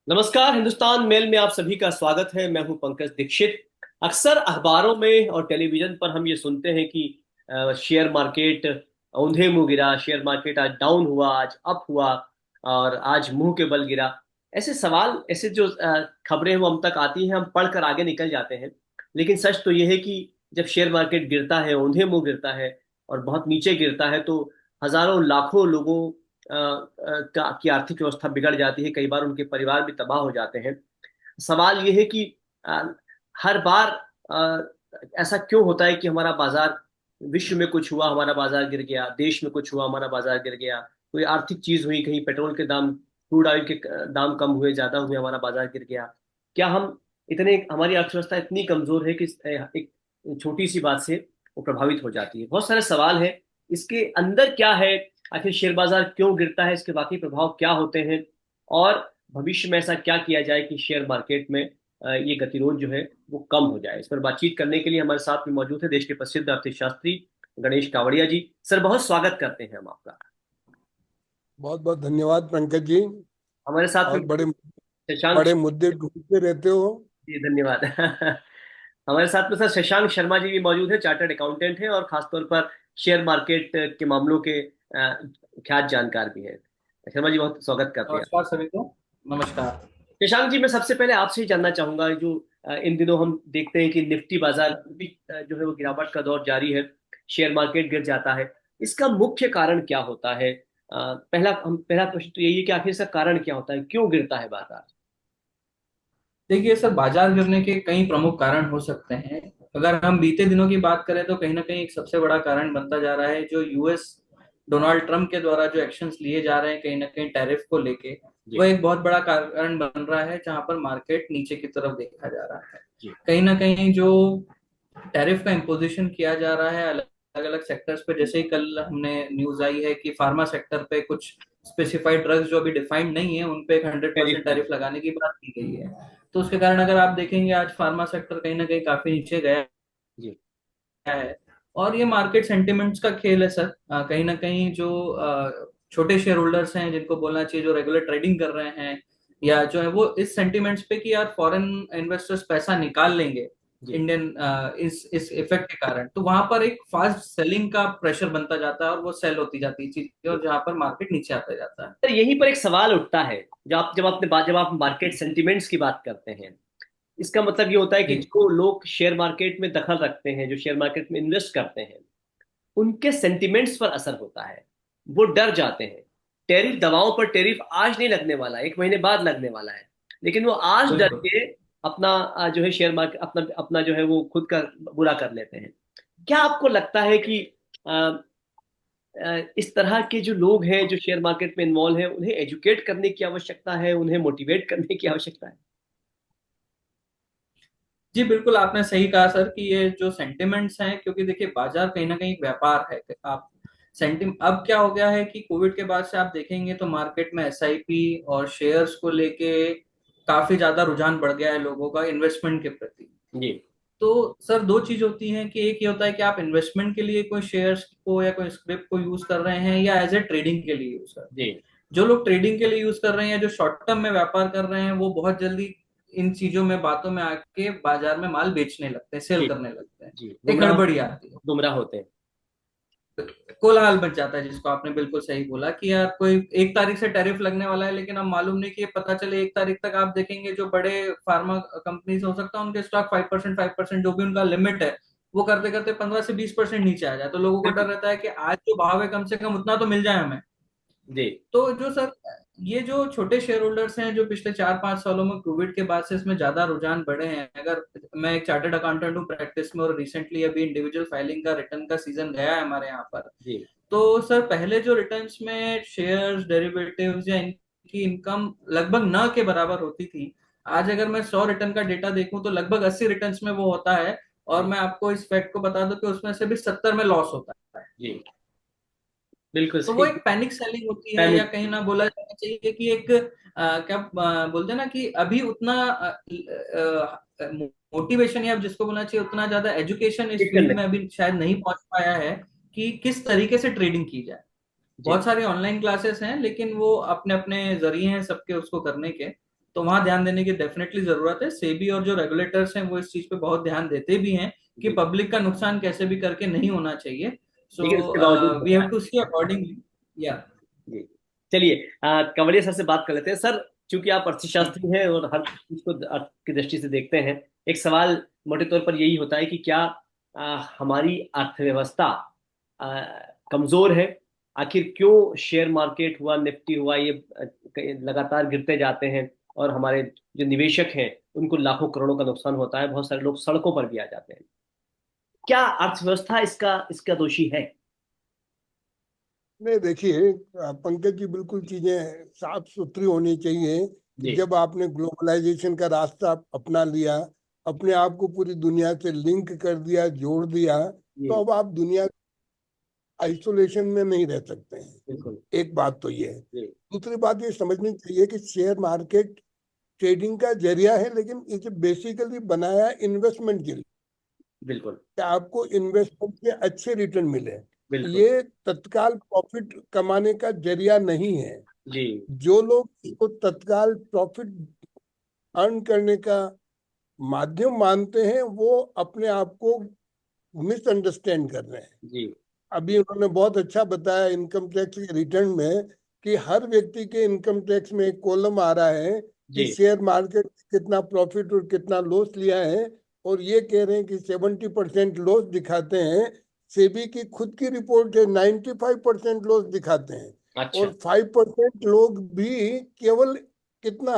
नमस्कार। हिंदुस्तान मेल में आप सभी का स्वागत है। मैं हूं पंकज दीक्षित। अक्सर अखबारों में और टेलीविजन पर हम ये सुनते हैं कि शेयर मार्केट औंधे मुंह गिरा, शेयर मार्केट आज डाउन हुआ, आज अप हुआ और आज मुंह के बल गिरा। ऐसे सवाल, ऐसे जो खबरें हैं वो हम तक आती हैं, हम पढ़कर आगे निकल जाते हैं। लेकिन सच तो ये है कि जब शेयर मार्केट गिरता है, औंधे मुंह गिरता है और बहुत नीचे गिरता है, तो हजारों लाखों लोगों की आर्थिक व्यवस्था बिगड़ जाती है। कई बार उनके परिवार भी तबाह हो जाते हैं। सवाल ये है कि अ, हर बार ऐसा क्यों होता है कि हमारा बाजार, विश्व में कुछ हुआ हमारा बाजार गिर गया, देश में कुछ हुआ हमारा बाजार गिर गया, कोई आर्थिक चीज हुई, कहीं पेट्रोल के दाम, क्रूड ऑयल के दाम कम हुए, ज्यादा हुए, हमारा बाजार गिर गया। क्या हम इतने, हमारी अर्थव्यवस्था इतनी कमजोर है कि एक छोटी सी बात से वो प्रभावित हो जाती है? बहुत सारे सवाल हैं। इसके अंदर क्या है? आखिर शेयर बाजार क्यों गिरता है? इसके बाकी प्रभाव क्या होते हैं? और भविष्य में ऐसा क्या किया जाए कि शेयर मार्केट में ये गतिरोध जो है वो कम हो जाए? इस पर बातचीत करने के लिए हमारे साथ में मौजूद है देश के प्रसिद्ध अर्थशास्त्री गणेश कावड़िया जी। सर, बहुत स्वागत करते हैं हम आपका। बहुत बहुत धन्यवाद पंकज जी। हमारे साथ में और बड़े शशांक। बड़े मुद्दे ढूंढते रहते हो। जी, धन्यवाद। हमारे साथ में सर शशांक शर्मा जी भी मौजूद है, चार्टर्ड अकाउंटेंट है और खासतौर पर शेयर मार्केट के मामलों के ख्यात जानकार भी है। शर्मा जी, बहुत स्वागत करते हैं। नमस्कार सभी को। नमस्कार। शशांक जी, मैं सबसे पहले आपसे ही जानना चाहूंगा, जो इन दिनों हम देखते हैं कि निफ्टी बाजार भी जो है वो गिरावट का दौर जारी है, शेयर मार्केट गिर जाता है। इसका मुख्य कारण क्या होता है? पहला प्रश्न तो यही है कि आखिर इसका कारण क्या होता है, क्यों गिरता है बाजार? देखिए सर, बाजार गिरने के कई प्रमुख कारण हो सकते हैं। अगर हम बीते दिनों की बात करें तो कहीं ना कहीं एक सबसे बड़ा कारण बनता जा रहा है जो यूएस डोनाल्ड ट्रंप के द्वारा जो एक्शंस लिए जा रहे हैं कहीं ना कहीं टैरिफ को लेके। वो जी। एक बहुत बड़ा कारण बन रहा है जहां पर मार्केट नीचे की तरफ देखा जा रहा है। जी। कहीं ना कहीं जो टैरिफ का इम्पोजिशन किया जा रहा है अलग अलग सेक्टर्स पे, जैसे ही कल हमने न्यूज आई है कि फार्मा सेक्टर पे कुछ स्पेसिफाइड ड्रग्स जो अभी डिफाइंड नहीं है उन पे एक 100% टैरिफ। टैरिफ लगाने की बात की गई है। तो उसके कारण अगर आप देखेंगे आज फार्मा सेक्टर कहीं ना कहीं काफी नीचे गया जी। है। और ये मार्केट सेंटिमेंट्स का खेल है सर। कहीं ना कहीं जो छोटे शेयर होल्डर्स हैं जिनको बोलना चाहिए, जो रेगुलर ट्रेडिंग कर रहे हैं या जो है वो इस सेंटिमेंट्स पे कि यार फॉरेन इन्वेस्टर्स पैसा निकाल लेंगे जी। इंडियन इस इफेक्ट के कारण, तो वहां पर एक फास्ट सेलिंग का प्रेशर बनता जाता है और वो सेल होती जाती है चीजें और जहां पर मार्केट नीचे आता जाता है। सर, यहीं पर एक सवाल उठता है। जब आप मार्केट सेंटिमेंट्स की बात करते हैं, इसका मतलब ये होता है कि जी जो लोग शेयर मार्केट में दखल रखते हैं, जो शेयर मार्केट में इन्वेस्ट करते हैं, उनके सेंटिमेंट्स पर असर होता है। वो डर जाते हैं। टैरिफ दवाओं पर टैरिफ आज नहीं लगने वाला है, 1 महीने बाद लगने वाला है। लेकिन वो आज डर बिल्कुल। के अपना जो है शेयर मार्केट, अपना अपना जो है वो खुद का बुरा कर लेते हैं। क्या आपको लगता है कि इस तरह के जो लोग हैं जो शेयर मार्केट में इन्वॉल्व हैं, उन्हें एजुकेट करने की आवश्यकता है, उन्हें मोटिवेट करने की आवश्यकता है? जी बिल्कुल, आपने सही कहा सर कि ये जो सेंटिमेंट्स हैं, क्योंकि देखिए बाजार कहीं ना कहीं एक व्यापार है। आप सेंटिम अब क्या हो गया है कि कोविड के बाद से आप देखेंगे तो मार्केट में एसआईपी और शेयर्स को लेके काफी ज्यादा रुझान बढ़ गया है लोगों का इन्वेस्टमेंट के प्रति। जी। तो सर दो चीज होती है कि एक ये होता है कि आप इन्वेस्टमेंट के लिए कोई शेयर्स को या कोई स्क्रिप्ट को यूज कर रहे हैं या एज ए ट्रेडिंग के लिए यूज कर रहे हैं। जी। जो लोग ट्रेडिंग के लिए यूज कर रहे हैं, जो शॉर्ट टर्म में व्यापार कर रहे हैं, वो बहुत जल्दी इन चीजों में बातों में आके बाजार में माल बेचने लगते हैं, सेल जी। करने लगते हैं। जी, एक गड़बड़ी आती है, गुमराह होते हैं। कोलाहल बच जाता है, जिसको आपने बिल्कुल सही बोला कि यार कोई 1 तारीख से टैरिफ लगने वाला है, लेकिन अब मालूम नहीं कि ये पता चले 1 तारीख तक आप देखेंगे जो बड़े फार्मा कंपनीज हो सकता है उनके स्टॉक 5% जो भी उनका लिमिट है वो करते करते 15 से 20% नीचे आ जाए, तो लोगों को डर बिल्कुल। रहता है कि आज जो भाव है कम से कम उतना तो मिल जाए हमें। जी। तो जो सर ये जो छोटे शेयर होल्डर्स हैं जो पिछले 4-5 सालों में कोविड के बाद से इसमें ज्यादा रुझान बढ़े हैं। अगर मैं एक चार्टर्ड अकाउंटेंट हूँ प्रैक्टिस में और रिसेंटली अभी इंडिविजुअल फाइलिंग का रिटर्न का सीजन गया है हमारे यहाँ पर। जी। तो सर पहले जो रिटर्न्स में शेयर्स डेरिवेटिव्स या इनकी इनकम लगभग न के बराबर होती थी, आज अगर मैं 100 रिटर्न का डेटा देखूं तो लगभग 80 रिटर्न्स में वो होता है। और जी। मैं आपको इस फैक्ट को बता दूं कि उसमें से भी 70 में लॉस होता है। जी, बिल्कुल तो वो सही। एक पैनिक सेलिंग होती है, या पैनिक। कहीं ना बोला जाना चाहिए कि एक क्या बोलते हैं ना कि अभी उतना मोटिवेशन या जिसको बोलना चाहिए उतना ज्यादा एजुकेशन इस फील्ड में अभी शायद नहीं पहुंच पाया है कि किस तरीके से ट्रेडिंग की जाए। जी। बहुत सारे ऑनलाइन क्लासेस हैं लेकिन वो अपने अपने जरिए हैं सबके उसको करने के। तो वहां ध्यान देने की डेफिनेटली जरूरत है। सेबी और जो रेगुलेटर्स हैं वो इस चीज पे बहुत ध्यान देते भी हैं कि जी पब्लिक का नुकसान कैसे भी करके नहीं होना चाहिए। सो लेकिन इसके बावजूद वी होता हैव है। To see accordingly. या जी चलिए, कंवरिया सर से बात कर लेते हैं। सर, चूंकि आप अर्थशास्त्री हैं और हर चीज को अर्थ की दृष्टि से देखते हैं, एक सवाल मोटे तौर पर यही होता है कि क्या हमारी अर्थव्यवस्था कमजोर है? आखिर क्यों शेयर मार्केट हुआ, निफ्टी हुआ, ये लगातार गिरते जाते हैं और हमारे जो निवेशक हैं उनको लाखों करोड़ों का नुकसान होता है, बहुत सारे लोग सड़कों पर भी आ जाते हैं? क्या अर्थव्यवस्था इसका इसका दोषी है? नहीं, देखिए, पंकज जी, बिल्कुल चीजें साफ सुथरी होनी चाहिए कि जी जब आपने ग्लोबलाइजेशन का रास्ता अपना लिया, अपने आप को पूरी दुनिया से लिंक कर दिया, जोड़ दिया, तो जी अब आप दुनिया आइसोलेशन में नहीं रह सकते हैं। बिल्कुल। एक बात तो ये है। जी दूसरी बात ये समझनी चाहिए कि शेयर मार्केट ट्रेडिंग का जरिया है, लेकिन इसे बेसिकली बनाया इन्वेस्टमेंट के लिए बिल्कुल। कि आपको इन्वेस्टमेंट के अच्छे रिटर्न मिले। बिल्कुल। ये तत्काल प्रॉफिट कमाने का जरिया नहीं है। जी जो लोग इसको तत्काल प्रॉफिट अर्न करने का माध्यम मानते हैं वो अपने आप को मिसअंडरस्टैंड कर रहे हैं। जी अभी उन्होंने बहुत अच्छा बताया इनकम टैक्स के रिटर्न में कि हर व्यक्ति के इनकम टैक्स में एक कॉलम आ रहा है कि जी शेयर मार्केट में कितना प्रॉफिट और कितना लॉस लिया है, और ये कह रहे हैं कि 70% लॉस दिखाते हैं। सेबी की खुद की रिपोर्ट है 95% लॉस दिखाते हैं। अच्छा। और 5% लोग भी केवल कितना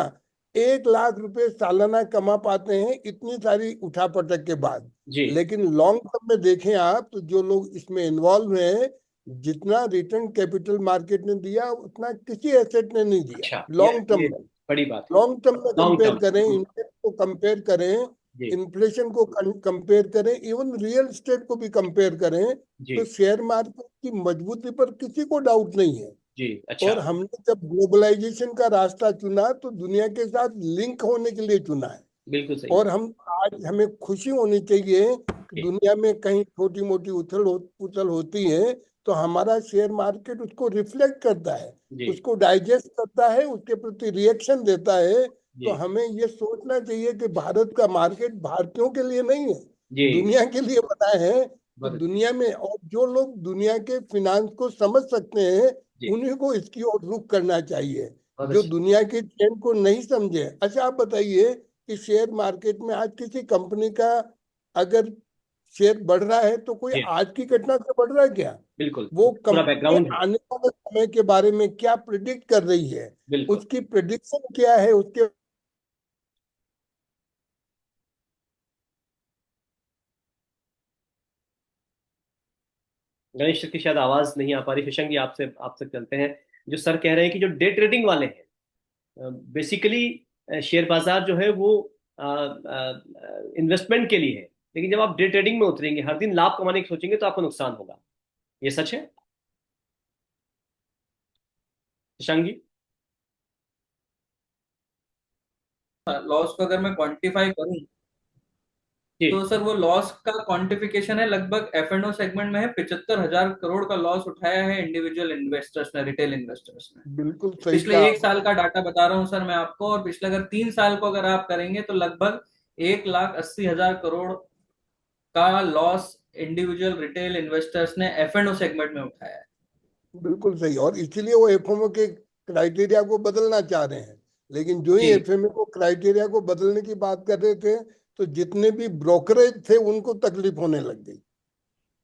1 लाख रुपए सालाना कमा पाते हैं इतनी सारी उठापटक के बाद। जी लेकिन लॉन्ग टर्म में देखें आप, तो जो लोग इसमें इन्वॉल्व हैं, जितना रिटर्न कैपिटल मार्केट ने दिया उतना किसी एसेट ने नहीं दिया अच्छा, लॉन्ग टर्म ये में। बड़ी बात है। लॉन्ग टर्म में लॉन्ग कंपेयर टर्म। करें, इंडेक्स को कंपेयर करें, जी इन्फ्लेशन को कंपेयर करें, इवन रियल एस्टेट को भी कंपेयर करें, जी तो शेयर मार्केट की मजबूती पर किसी को डाउट नहीं है। जी। अच्छा। और हमने जब ग्लोबलाइजेशन का रास्ता चुना तो दुनिया के साथ लिंक होने के लिए चुना है। बिल्कुल सही। और हम आज हमें खुशी होनी चाहिए कि जी दुनिया में कहीं छोटी मोटी उछल होती है तो हमारा शेयर मार्केट उसको रिफ्लेक्ट करता है, जी उसको डाइजेस्ट करता है, उसके प्रति रिएक्शन देता है। तो जी हमें ये सोचना चाहिए कि भारत का मार्केट भारतीयों के लिए नहीं है, जी। दुनिया के लिए बना है। तो बहुत अच्छी। दुनिया में और जो लोग दुनिया के फिनांस को समझ सकते हैं जी उन्हीं को इसकी ओर रुख करना चाहिए। बहुत जो अच्छी। दुनिया की ट्रेंड को नहीं समझे। अच्छा, आप बताइए कि शेयर मार्केट में आज किसी कंपनी का अगर शेयर बढ़ रहा है तो कोई जी आज की घटना से बढ़ रहा है क्या? बिल्कुल, वो पूरा कंपनी बैकग्राउंड है। आने वाले समय के बारे में क्या प्रिडिक्ट कर रही है, बिल्कुल। उसकी प्रिडिक्शन क्या है, उसके गणेश की शायद आवाज नहीं आ पा रही। शशांक जी, आपसे आपसे चलते हैं। जो सर कह रहे हैं कि जो डे ट्रेडिंग वाले हैं, बेसिकली शेयर बाजार जो है वो इन्वेस्टमेंट के लिए है, लेकिन जब आप डे ट्रेडिंग में उतरेंगे, हर दिन लाभ कमाने की सोचेंगे, तो आपको नुकसान होगा। ये सच है शशांक जी? लॉस को अगर मैं क्वांटिफाई करूं जी तो सर वो लॉस का क्वांटिफिकेशन है लगभग एफ एंड ओ सेगमेंट में है 75,000 करोड़ का लॉस उठाया है इंडिविजुअल इन्वेस्टर्स ने, रिटेल इन्वेस्टर्स ने। बिल्कुल सही पिछले कहा। एक साल का डाटा बता रहा हूं सर मैं आपको, और पिछले अगर 3 साल को अगर आप करेंगे तो लगभग 1,80,000 करोड़ का लॉस इंडिविजुअल रिटेल इन्वेस्टर्स ने एफ एंड ओ सेगमेंट में उठाया है। बिल्कुल सही, और इसीलिए वो एफएमओ के क्राइटेरिया को बदलना चाह रहे हैं। लेकिन जो ही जी एफएमओ को क्राइटेरिया को बदलने की बात कर रहे थे तो जितने भी ब्रोकरेज थे उनको तकलीफ होने लग गई।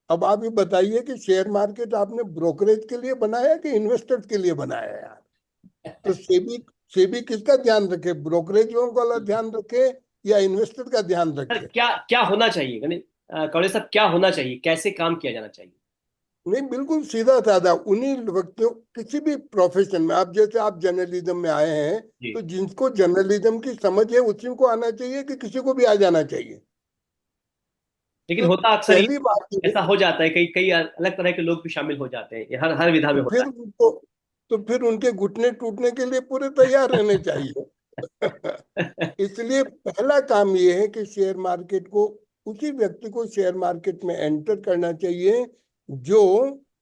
अब आप ये बताइए कि शेयर मार्केट आपने ब्रोकरेज के लिए बनाया कि इन्वेस्टर्स के लिए बनाया है यार? तो सेबी सेबी किसका ध्यान रखे, ब्रोकरेज वाला ध्यान रखे या इन्वेस्टर का ध्यान सर, रखे? क्या क्या होना चाहिए गणेश, कवड़े साहब, क्या होना चाहिए, कैसे काम किया जाना चाहिए? नहीं, बिल्कुल सीधा साधा उन्हीं व्यक्तियों, किसी भी प्रोफेशन में, आप जैसे आप जर्नलिज्म में आए हैं, जी तो जिनको जर्नलिज्म की समझ है उसी को आना चाहिए कि किसी को भी आ जाना चाहिए? लेकिन तो होता अक्सर ये, पहली बात ये, ऐसा हो जाता है, कई कई अलग तरह के लोग भी शामिल हो जाते हैं, ये हर हर विधा तो में होता फिर उनको तो फिर उनके घुटने टूटने के लिए पूरे तैयार रहने चाहिए। है। इसलिए पहला काम ये है कि शेयर मार्केट को, उसी व्यक्ति को शेयर मार्केट में एंटर करना चाहिए जो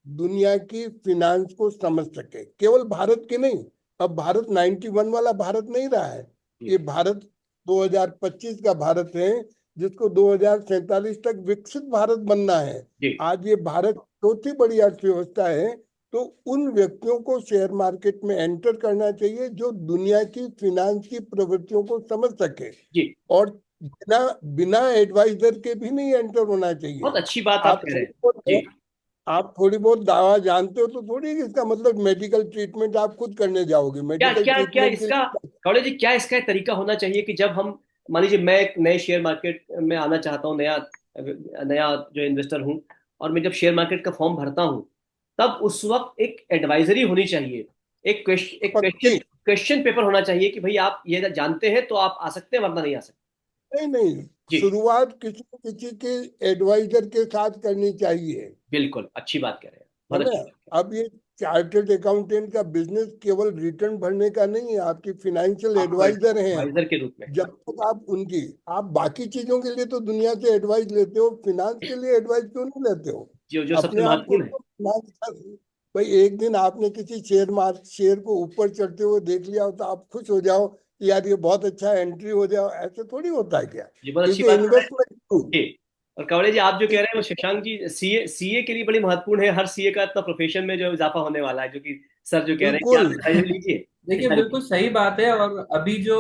दुनिया की फिनांस को समझ सके, केवल भारत की नहीं। अब भारत 91 वाला भारत नहीं रहा है। ये भारत 2025 का भारत है, जिसको 2047 तक विकसित भारत बनना है। जी आज ये भारत चौथी बड़ी अर्थव्यवस्था है। तो उन व्यक्तियों को शेयर मार्केट में एंटर करना चाहिए जो दुनिया की फिनांस की प्रवृत्तियों को समझ सके, जी, और बिना बिना एडवाइजर के भी नहीं एंटर होना चाहिए। बहुत अच्छी बात आप आप कह रहे थोड़ी हैं। जी, बहुत आप थोड़ी बहुत दवा जानते हो तो थोड़ी इसका मतलब मेडिकल ट्रीटमेंट आप खुद करने जाओगे। क्या मेडिकल क्या क्या ट्रीटमेंट के इसका, लिए कौड़े जी, क्या इसका एक तरीका होना चाहिए कि जब हम, मान लीजिए मैं एक नए शेयर मार्केट में आना चाहता हूँ, नया नया जो इन्वेस्टर हूँ, और मैं जब शेयर मार्केट का फॉर्म भरता हूँ, तब उस वक्त एक एडवाइजरी होनी चाहिए, एक पक्की। क्वेश्चन क्वेश्चन पेपर होना चाहिए कि भाई आप ये जानते हैं तो आप आ सकते हैं, वरना नहीं आ सकते। नहीं नहीं, जी, शुरुआत किसी न किसी के एडवाइजर के साथ करनी चाहिए, बिल्कुल अच्छी बात कह रहे हैं, है बहुत ना। अच्छी बात कह अब ये चार्टर्ड अकाउंटेंट का बिजनेस केवल रिटर्न भरने का नहीं है, आपकी फिनेंशियल रहे हैं। आपको एडवाइजर हैं। एडवाइजर के रूप में, जब तक आप उनकी, आप बाकी चीजों के लिए तो दुनिया से एडवाइस लेते हो, फिनांस के लिए एडवाइस क्यों नहीं लेते हो? जो जो सबसे अपने आप को महत्वपूर्ण है। तो finance का- भाई एक दिन आपने किसी शेयर को ऊपर चढ़ते हुए देख लिया हो तो आप खुश हो जाओ कि यार ये बहुत अच्छा एंट्री हो जाओ, ऐसे थोड़ी होता है क्या? जी, बहुत अच्छी इसे बात कर रहे इन्वेस्टमेंट। हैं जी। और कवड़े जी, आप जो कह रहे हैं वो शशांक जी, सीए सीए के लिए बड़ी महत्वपूर्ण है। हर सीए का इतना प्रोफेशन में जो इजाफा होने वाला है, जो कि सर जो कह रहे हैं कि बिल्कुल। आप एडवाइजरी लीजिए। देखिए शशांक बिल्कुल जी। सही बात है। और अभी जो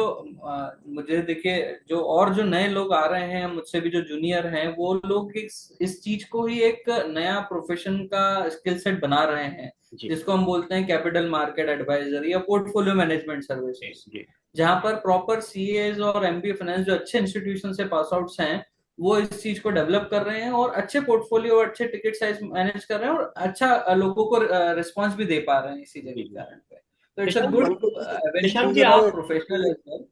मुझे देखिए, जो और जो नए लोग आ रहे हैं मुझसे भी, जो जूनियर हैं, वो लोग इस चीज को ही एक नया प्रोफेशन का स्किल सेट बना रहे हैं, जी जिसको हम बोलते हैं कैपिटल मार्केट एडवाइजर या पोर्टफोलियो मैनेजमेंट जी सर्विसेज। जी, जहां पर प्रॉपर सीएज और एमबीए फाइनेंस जो अच्छे इंस्टीट्यूशन से पास आउट्स हैं, वो इस चीज को डेवलप कर रहे हैं और अच्छे पोर्टफोलियो और अच्छे टिकट साइज मैनेज कर रहे हैं और अच्छा लोगों को रिस्पॉन्स भी दे पा रहे हैं इसी जगह जी के जी। कारण पे। तो it's a Shashank ji, good Shashank ji venture और आप, प्रोफेशनल एज वेल।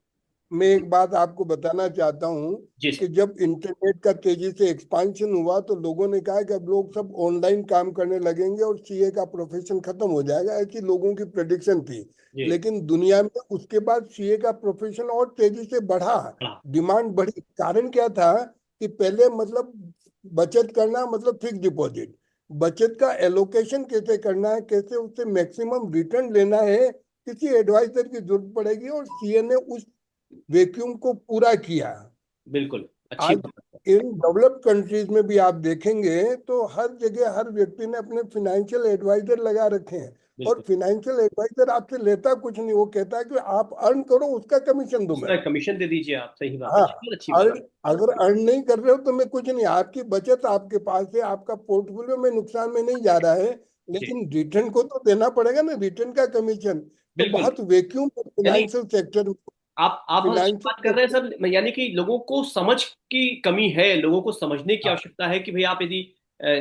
मैं एक बात आपको बताना चाहता हूँ जी कि सर, जब इंटरनेट का तेजी से एक्सपांशन हुआ तो लोगों ने कहा कि अब लोग सब ऑनलाइन काम करने लगेंगे और सीए का प्रोफेशन खत्म हो जाएगा, ऐसी लोगों की प्रेडिक्शन थी। जी लेकिन दुनिया में उसके बाद सीए का प्रोफेशन और तेजी से बढ़ा, हाँ, डिमांड बढ़ी। कारण क्या था कि पहले मतलब बचत करना मतलब फिक्स डिपॉजिट, बचत का एलोकेशन कैसे करना है, कैसे उससे मैक्सिमम रिटर्न लेना है, किसी एडवाइजर की जरूरत पड़ेगी, और सीए ने उस वैक्यूम को पूरा किया। बिल्कुल अच्छी आज बात है। इन डेवलप्ड कंट्रीज में भी आप देखेंगे तो हर जगह हर व्यक्ति ने अपने फिनेंशियल एडवाइजर लगा रखे हैं। और बिल्कुल, फिनेंशियल एडवाइजर आपसे लेता कुछ नहीं, वो कहता है कि आप अर्न करो, उसका कमीशन दो उसका मेरे को। कमीशन दे दीजिए आप, सही बात है, हाँ, बहुत अच्छी बात अर्न, अगर अर्न नहीं कर रहे हो तो मैं कुछ नहीं, आपकी बचत आपके पास है, आपका पोर्टफोलियो में नुकसान में नहीं जा रहा है, है। जी, लेकिन रिटर्न को तो देना पड़ेगा ना, रिटर्न का कमीशन। तो बिल्कुल। बहुत वैक्यूम यानी फाइनेंशियल सेक्टर, आप बहुत अच्छी बात कर फाइनेंशियल। रहे हैं सर, यानी कि लोगों को समझ की कमी है, लोगों को समझने की हाँ, आवश्यकता है कि भाई आप यदि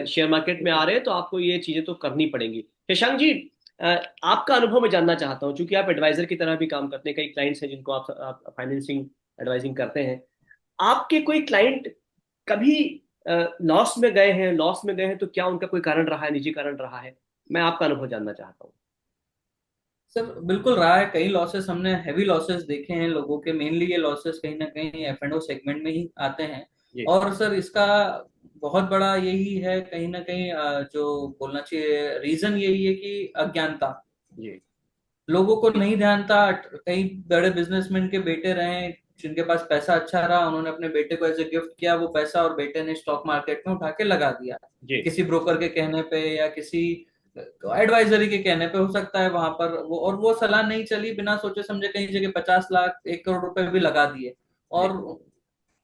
शेयर मार्केट में आ रहे हैं तो आपको ये चीजें तो करनी पड़ेंगी। शशांक जी, अ, आपका अनुभव मैं जानना चाहता हूँ, क्योंकि आप एडवाइजर की तरह भी काम करते हैं, कई क्लाइंट्स हैं जिनको आप फाइनेंसिंग एडवाइजिंग करते हैं। आपके कोई क्लाइंट कभी लॉस में गए हैं तो क्या उनका कोई कारण रहा है, निजी कारण रहा है? मैं आपका अनुभव जानना चाहता हूँ। सर बिल्कुल रहा है, कई लॉसेस हमने हैवी लॉसेस देखे हैं लोगों के। मेनली ये लॉसेस कहीं ना कहीं एफ एंड ओ सेगमेंट में ही आते हैं। जी और सर इसका बहुत बड़ा यही है कहीं ना कहीं, जो बोलना चाहिए रीजन यही है कि अज्ञानता। जी लोगों को नहीं ध्यान था। कई बड़े बिजनेसमैन के बेटे रहे जिनके पास पैसा अच्छा रहा, उन्होंने अपने बेटे को एज ए गिफ्ट किया वो पैसा, और बेटे ने स्टॉक मार्केट में उठा के लगा दिया, जी किसी ब्रोकर के कहने पे या किसी एडवाइजरी के कहने पे हो सकता है वहां पर वो, और वो सलाह नहीं चली, बिना सोचे समझे कहीं जगह 50 लाख 1 करोड़ रुपए भी लगा दिए जी। और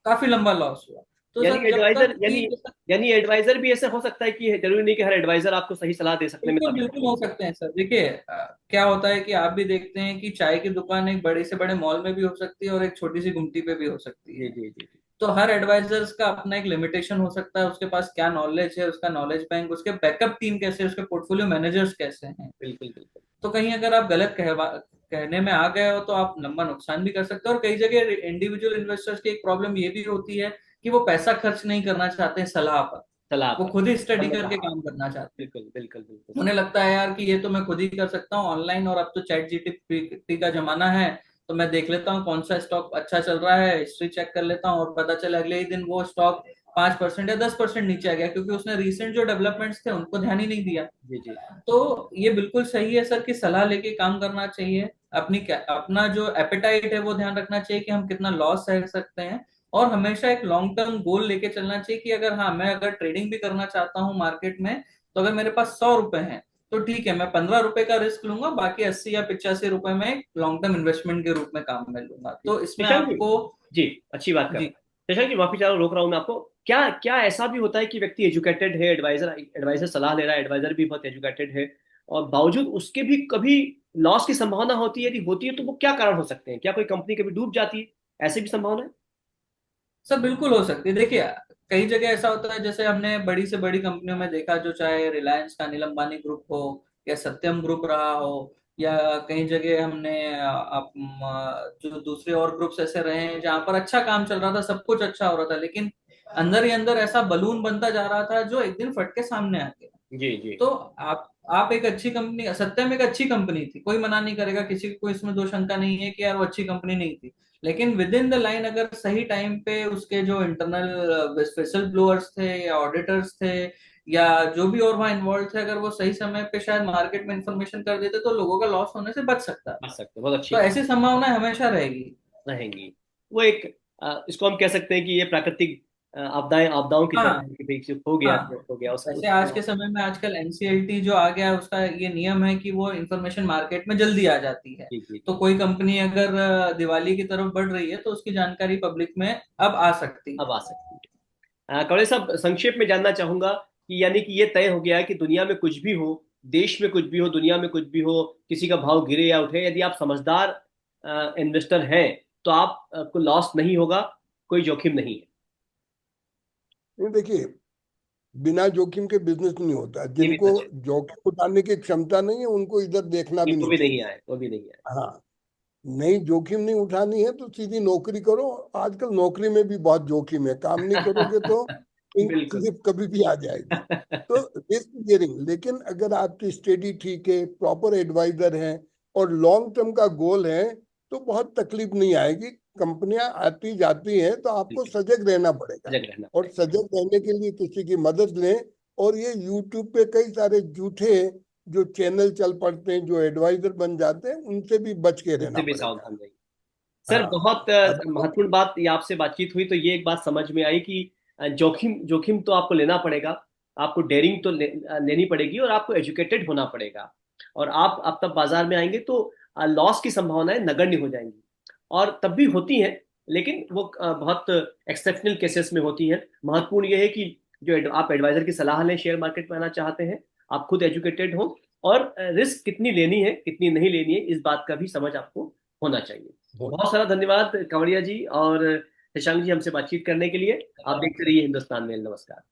काफी लंबा लॉस हुआ। तो यानी सर जब एडवाइजर, तक यानी कि यानी एडवाइजर भी ऐसे हो सकता है कि जरूरी नहीं कि हर एडवाइजर आपको सही सलाह दे सकने में बिल्कुल सक्षम बिल्कुल हो। हो सकते हैं सर। देखिए क्या होता है कि आप भी देखते हैं कि चाय की दुकान एक बड़े से बड़े मॉल में भी हो सकती है और एक छोटी सी गुमटी पे भी हो सकती जी है। जी जी जी, तो हर एडवाइजर्स का अपना एक लिमिटेशन हो सकता है, उसके पास क्या नॉलेज है, उसका नॉलेज बैंक, उसके बैकअप टीम कैसे है, उसके पोर्टफोलियो मैनेजर्स कैसे हैं। बिल्कुल बिल्कुल। तो कहीं अगर आप गलत कहने में आ गए हो तो आप लंबा नुकसान भी कर सकते हो। और कई जगह इंडिविजुअल इन्वेस्टर्स की एक प्रॉब्लम ये भी होती है कि वो पैसा खर्च नहीं करना चाहते हैं सलाह पर, सलाह वो पर, खुद ही स्टडी हमने करके कहा, काम करना चाहते हैं। बिल्कुल बिल्कुल बिल्कुल। उन्हें लगता है यार कि ये तो मैं खुद ही कर सकता हूँ ऑनलाइन, और अब तो चैट जीपीटी का जमाना है, तो मैं देख लेता हूँ कौन सा स्टॉक अच्छा चल रहा है, हिस्ट्री चेक कर लेता हूँ और पता चले अगले ही दिन वो स्टॉक 5% या 10% नीचे आ गया, क्योंकि उसने रिसेंट जो डेवलपमेंट्स थे उनको ध्यान ही नहीं दिया। जी जी तो ये बिल्कुल सही है सर कि सलाह लेके काम करना चाहिए। अपना जो एपेटाइट है वो ध्यान रखना चाहिए कि हम कितना लॉस सह सकते हैं, और हमेशा एक लॉन्ग टर्म गोल लेके चलना चाहिए कि अगर हाँ मैं अगर ट्रेडिंग भी करना चाहता हूँ मार्केट में, तो अगर मेरे पास 100 रुपए हैं तो ठीक है, मैं 15 रुपए का रिस्क लूंगा, बाकी 80 या 85 रुपए में लॉन्ग टर्म इन्वेस्टमेंट के रूप में काम में लूंगा। जी। तो इसमें शशांक जी, आपको। जी अच्छी बात कर रहे जी हैं। शशांक जी माफी चाह रहा हूँ, रोक रहा हूँ मैं आपको। क्या क्या ऐसा भी होता है कि व्यक्ति एजुकेटेड है, एडवाइजर एडवाइजर सलाह ले रहा है, एडवाइजर भी बहुत एजुकेटेड है, और बावजूद उसके भी कभी लॉस की संभावना होती है? यदि होती है तो वो क्या कारण हो सकते हैं? क्या कोई कंपनी कभी डूब जाती है, ऐसी भी संभावना है? सर, बिल्कुल हो सकती है। देखिए, कई जगह ऐसा होता है, जैसे हमने बड़ी से बड़ी कंपनियों में देखा, जो चाहे रिलायंस का अनिल अंबानी ग्रुप हो या सत्यम ग्रुप रहा हो, या कई जगह हमने जो दूसरे और ग्रुप्स ऐसे रहे हैं जहां पर अच्छा काम चल रहा था, सब कुछ अच्छा हो रहा था, लेकिन अंदर ही अंदर ऐसा बलून बनता जा रहा था जो एक दिन फट के सामने आ गया। जी जी तो आप एक अच्छी कंपनी, सत्यम एक अच्छी कंपनी थी, कोई मना नहीं करेगा, किसी को इसमें दो शंका नहीं है कि यार वो अच्छी कंपनी नहीं थी, लेकिन विद इन द लाइन अगर सही टाइम पे उसके जो इंटरनल विसल ब्लोअर्स थे या ऑडिटर्स थे या जो भी और वहां इन्वॉल्व थे, अगर वो सही समय पे शायद मार्केट में इंफॉर्मेशन कर देते तो लोगों का लॉस होने से बच सकता है। आ सकते हैं, बहुत अच्छी तो बात ऐसी संभावना हमेशा रहेगी। रहेंगी। वो एक इसको हम कह सकते हैं कि ये प्राकृतिक आपदाएं आपदाओं की तरह हाँ है कि भाई सिर्फ हो गया तो हाँ। हो गया वैसे आज के समय में आजकल एनसीएलटी जो आ गया है, उसका ये नियम है कि वो इंफॉर्मेशन मार्केट में जल्दी आ जाती है। जी जी तो जी। कोई कंपनी अगर दिवाली की तरफ बढ़ रही है तो उसकी जानकारी पब्लिक में अब आ सकती अब है। आ सकती है। कवड़े साहब, संक्षेप में जानना चाहूंगा कि यानी कि ये तय हो गया है कि दुनिया में कुछ भी हो, देश में कुछ भी हो, दुनिया में कुछ भी हो, किसी का भाव गिरे या उठे, यदि आप समझदार इन्वेस्टर हैं तो आपको लॉस नहीं होगा, कोई जोखिम नहीं है। नहीं देखिए, बिना जोखिम के बिजनेस नहीं होता। ये भी जिनको सच है। जोखिम उठाने की क्षमता नहीं है उनको इधर देखना भी इनको नहीं भी नहीं चाहिए। आए, वो भी नहीं आए। हाँ, नहीं जोखिम नहीं उठानी है तो सीधी नौकरी करो। आजकल नौकरी में भी बहुत जोखिम है, काम नहीं करोगे तो बिल्कुल। इंक्लूसिव कभी भी आ जाएगी। तो रिस्क बेयरिंग, लेकिन अगर आपकी स्टडी ठीक है, प्रॉपर एडवाइजर है और लॉन्ग टर्म का गोल है तो बहुत तकलीफ नहीं आएगी। कंपनियां आती जाती हैं तो आपको बिल्कुल, सजग रहना पड़ेगा, सजग रहना और पड़ेगा। सजग रहने के लिए किसी की मदद लें। और ये यूट्यूब पे कई सारे झूठे जो चैनल चल पड़ते हैं, जो एडवाइजर बन जाते हैं, उनसे भी बच के उससे रहना भी पड़ेगा। सावधान रहिए। सर, हाँ। बहुत अब महत्वपूर्ण बात, ये आपसे बातचीत हुई तो ये एक बात समझ में आई कि जोखिम जोखिम तो आपको लेना पड़ेगा, आपको डेयरिंग तो लेनी पड़ेगी, और आपको एजुकेटेड होना पड़ेगा। और आप तब बाजार में आएंगे तो लॉस की संभावनाएं नगण्य हो जाएंगी, और तब भी होती हैं, लेकिन वो बहुत एक्सेप्शनल केसेस में होती हैं। महत्वपूर्ण ये है कि आप एडवाइजर की सलाह लें, शेयर मार्केट में आना चाहते हैं, आप खुद एजुकेटेड हो, और रिस्क कितनी लेनी है कितनी नहीं लेनी है इस बात का भी समझ आपको होना चाहिए। बहुत सारा धन्यवाद कवड़िया जी और शशांक जी हमसे बातचीत करने के लिए। आप देखते रहिए हिंदुस्तान में। नमस्कार।